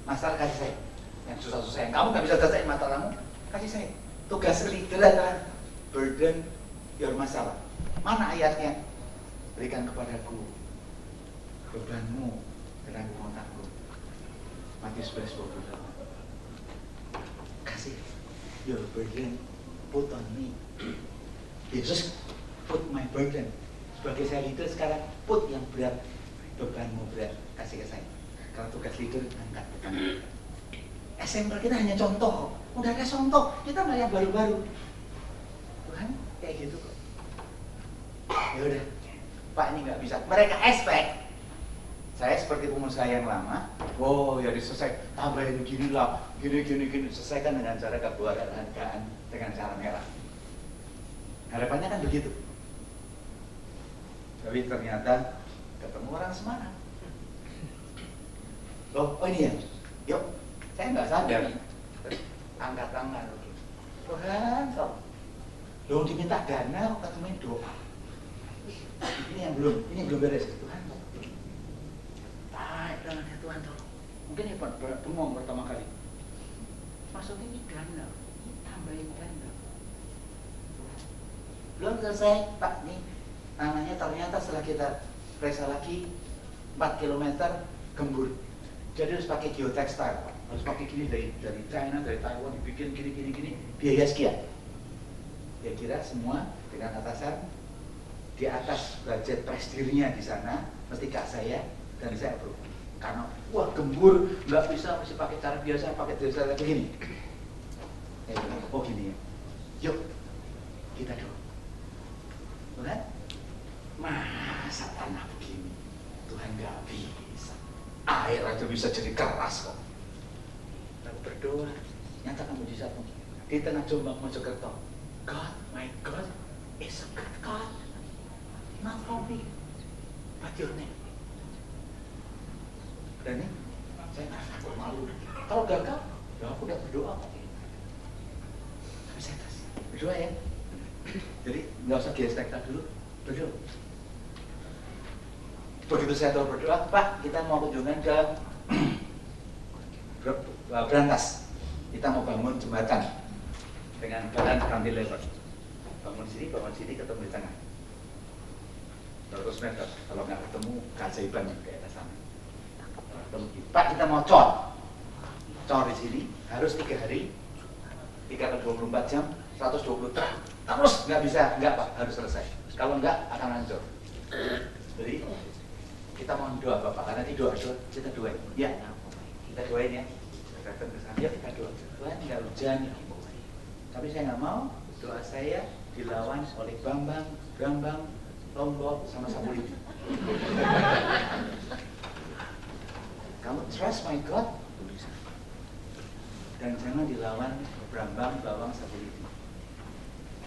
Masalah kasih saya. Yang susah-susah yang kamu nggak bisa selesai masalahmu, kasih saya. Tugas leader adalah burden your masalah. Mana ayatnya? Berikan kepadaku bebanmu dan aku mau tanggung. Matius 11:28. Kasih your burden, put on me. Yesus put my burden. Sebagai saya leader sekarang, put yang berat, bebanmu berat, kasih ke saya. Kalau tugas leader, angkat beban. SMP kita hanya contoh, udah ada contoh, kita nggak yang baru-baru. Tuhan kayak gitu kok. Ya udah, Pak ini nggak bisa. Mereka expect saya seperti pengusaha yang lama. Oh ya diselesai, tambahin gini lah, gini, selesaikan dengan cara kekeluargaan, dengan cara merah. Harapannya kan begitu. Tapi ternyata ketemu orang Semarang. Oh ini ya, yuk, saya nggak sadar, angkat tangan, Tuhan, belum diminta dana, ketemuin doa. Ini yang belum beres, Tuhan. Tarik tangannya Tuhan, tolong. Mungkin ya bengong pertama kali. Maksudnya ini dana, tambahin dana. Belum selesai, Pak, nih tanahnya ternyata setelah kita periksa lagi 4 km gembur. Jadi harus pakai geotextile, harus pakai gini dari China, dari Taiwan, dibikin gini, biaya sekian. Ya kira semua dengan atasan di atas budget presidirnya di sana, mesti kak saya dan saya bro. Karena wah gembur, nggak bisa, mesti pakai cara biasa, pakai cara begini. Oh gini ya, yuk kita doa. Tuhan, masa tanah begini, Tuhan nggak bisa. Air aja bisa jadi keras kok. Lalu berdoa, nyatakan mujizatmu di tengah Jombang Mojokerto. God, my God is a good God, not for me, but your name. Dan ini, saya nggak takut malu. Kalau gagal, ya aku udah berdoa kok. Tapi saya kasih berdoa ya. Jadi nggak usah gestekta dulu, berdoa. Begitu saya tahu berdoa, Pak, kita mau kunjungan ke Brantas. Kita mau bangun jembatan dengan badan cantilever. Bangun sini, ketemu di tengah. 100 meter. Kalau nggak ketemu, keajaiban kayak sana. Pak, kita mau cor. cor di sini harus 3 hari, 3 kali 24 jam, 120 truk, terus nggak bisa, nggak Pak, harus selesai. Kalau nggak akan hancur. Jadi kita mohon doa Bapak, karena nanti doa kita doain, ya, kita doain ya. Datang ke sana, ya kita doa. Tuhan nggak hujan, tapi saya nggak mau doa saya dilawan oleh Brambang, Lombok, sama Sapulidi. Kamu trust my God, dan jangan dilawan Brambang, Bawang, Sapulidi.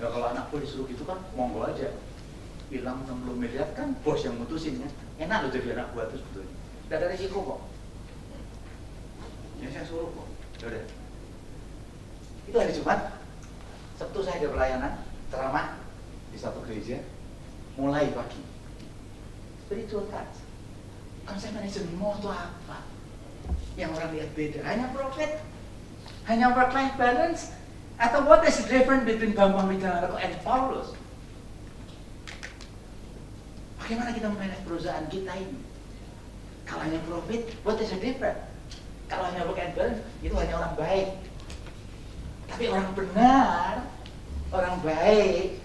Ya kalau anakku disuruh gitu kan, monggo aja. Bilang 60 miliar kan bos yang mutusin ya. Enak loh jadi anak buah itu sebetulnya. Tidak ada risiko kok. Ya saya suruh kok. Yaudah. Itu hari Jumat. Sabtu saya ada pelayanan ceramah di satu gereja mulai pagi. Spiritual touch. Konsep manajemen mau itu apa? Yang orang lihat beda. Hanya profit, hanya work-life balance, atau what is the difference between Bambang Wijanarko and Paulus? Bagaimana kita memanage perusahaan kita ini? Kalau hanya profit, what is the difference? Kalau hanya work and balance, itu hanya orang baik. Tapi orang benar, orang baik,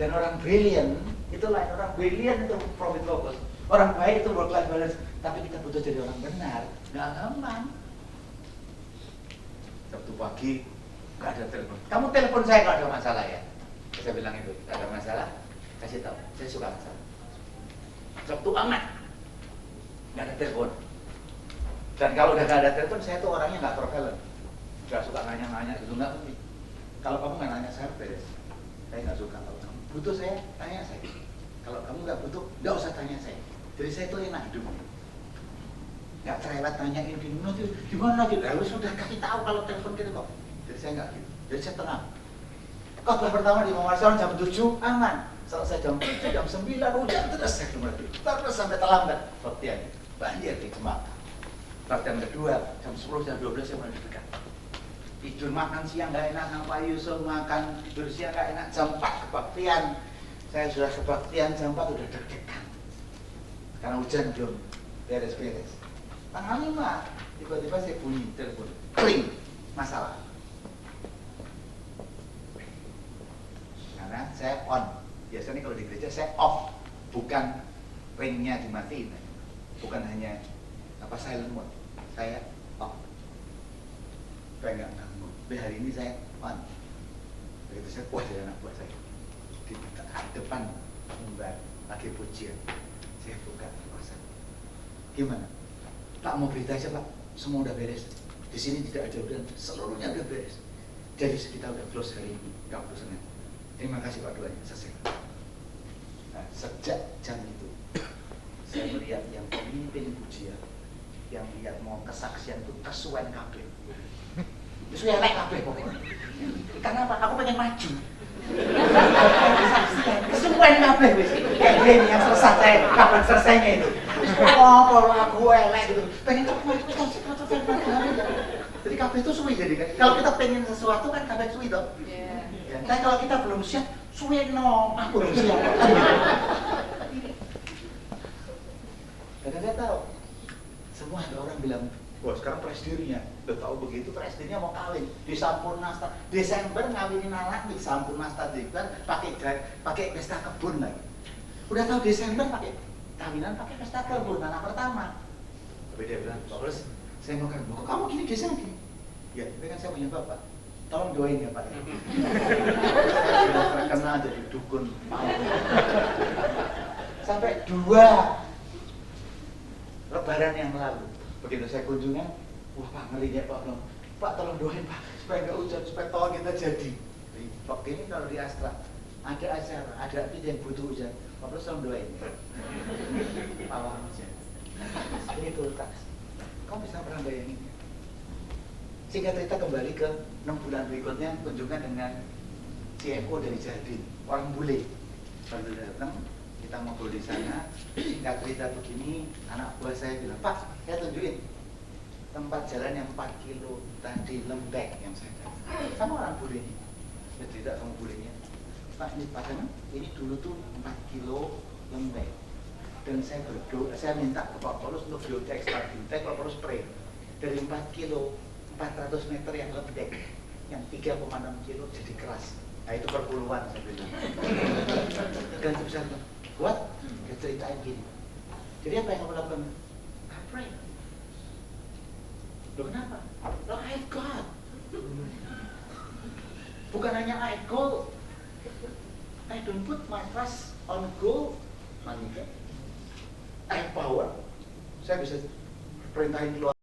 dan orang brilliant, itu lain. Orang brilliant itu profit focus. Orang baik itu work-life balance. Tapi kita butuh jadi orang benar, nggak gampang. Sabtu pagi, nggak ada telepon. Kamu telepon saya kalau ada masalah ya. Saya bilang itu, nggak ada masalah, kasih tahu. Saya suka masalah. Sabtu aman, nggak ada telepon. Dan kalau udah nggak ada telepon, saya tuh orangnya nggak prevalent. Nggak suka nanya-nanya gitu, nggak penting. Kalau kamu nggak nanya saya beres. Saya nggak suka. Kalau kamu butuh saya, tanya saya. Kalau kamu nggak butuh, nggak usah tanya saya. Jadi saya tuh enak hidupnya. Nggak cerewet nanyain gimana gitu. Lalu sudah kasih tahu kalau telepon gitu kok. Jadi saya nggak gitu. Jadi saya tenang. Khotbah pertama di Mawar jam 7 aman. Selesai jam 7, jam 9 hujan terus saya terus sampai terlambat. Latihan banjir di Cemaka. Latihan kedua jam 10 jam 12 saya mulai dekat. Tidur makan siang nggak enak, ngapain Yusuf makan tidur siang nggak enak. Jam 4 kebaktian. Saya sudah kebaktian jam 4 udah deg-degan. Karena hujan belum beres-beres. Tanggal 5 tiba-tiba saya bunyi telepon. Kling, masalah. Karena saya on. Biasanya kalau di gereja saya off, bukan ringnya dimatiin, bukan hanya silent mode. Saya off, supaya nggak ganggu. Tapi hari ini saya on. Begitu saya puas dari anak buah saya di depan mimbar lagi pujian, saya buka puasa. Gimana? Pak mau berita aja Pak, semua udah beres. Di sini tidak ada udah, seluruhnya udah beres. Jadi kita udah close hari ini, nggak perlu senang. Terima kasih Pak doanya, selesai. Nah, sejak jam itu saya melihat yang pemimpin pujian, yang lihat mau kesaksian itu kesuwen kabeh. Itu ya elek kabeh pokoknya. Karena apa? Aku pengen maju. Kesuwen kabeh wis. Kayak gini yang selesai, kapan selesainya itu? Oh, kalau aku elek gitu. Pengen maju jadi kabeh itu suwi jadi kan. Kalau kita pengen sesuatu kan kabeh suwi toh. Tapi kalau kita belum siap, suwe no, aku belum siap. Karena saya tahu, semua ada orang bilang, wah sekarang presidennya, udah tahu begitu presidennya mau kawin di Sampurna Stad. Desember ngawinin anak di Sampurna Stad pakai pesta kebun lagi. Udah tahu Desember pakai kawinan pakai pesta kebun anak pertama. Tapi dia bilang, terus saya mau kan, kok kamu gini Desember gini? Ya, tapi kan saya punya bapak. Tolong doain ya Pak. Sudah terkenal jadi dukun. Sampai 2 Lebaran yang lalu, begitu saya kunjungan, wah Pak ngeri ya Pak, Pak tolong doain Pak supaya nggak hujan, supaya tol kita jadi. Waktu ini kalau di Astra ada acara, ada yang butuh hujan, Pak terus tolong doain. Pawang hujan. Ini kulkas. Kamu bisa pernah bayangin? Singkat cerita kembali ke 6 bulan berikutnya kunjungan dengan CFO dari Jardin, orang bule. Baru datang, kita ngobrol di sana. Singkat cerita begini, anak buah saya bilang, Pak, saya tunjukin tempat jalan yang 4 kilo tadi lembek yang saya datang. Sama orang bule ini. Saya cerita sama bulenya, Pak, ini padahal ini dulu tuh 4 kilo lembek. Dan saya berdoa, saya minta ke Pak Paulus untuk biotek, Pak Paulus spray dari 4 kilo 400 meter yang lembek, yang 3,6 kilo jadi keras. Nah itu perpuluhan saya bilang. Dan itu bisa kuat, dia ceritain gini. Jadi apa yang kamu lakukan? I pray. Loh kenapa? Loh I have God. Bukan hanya I have gold. I don't put my trust on gold, money. I have power. Saya bisa perintahin keluar.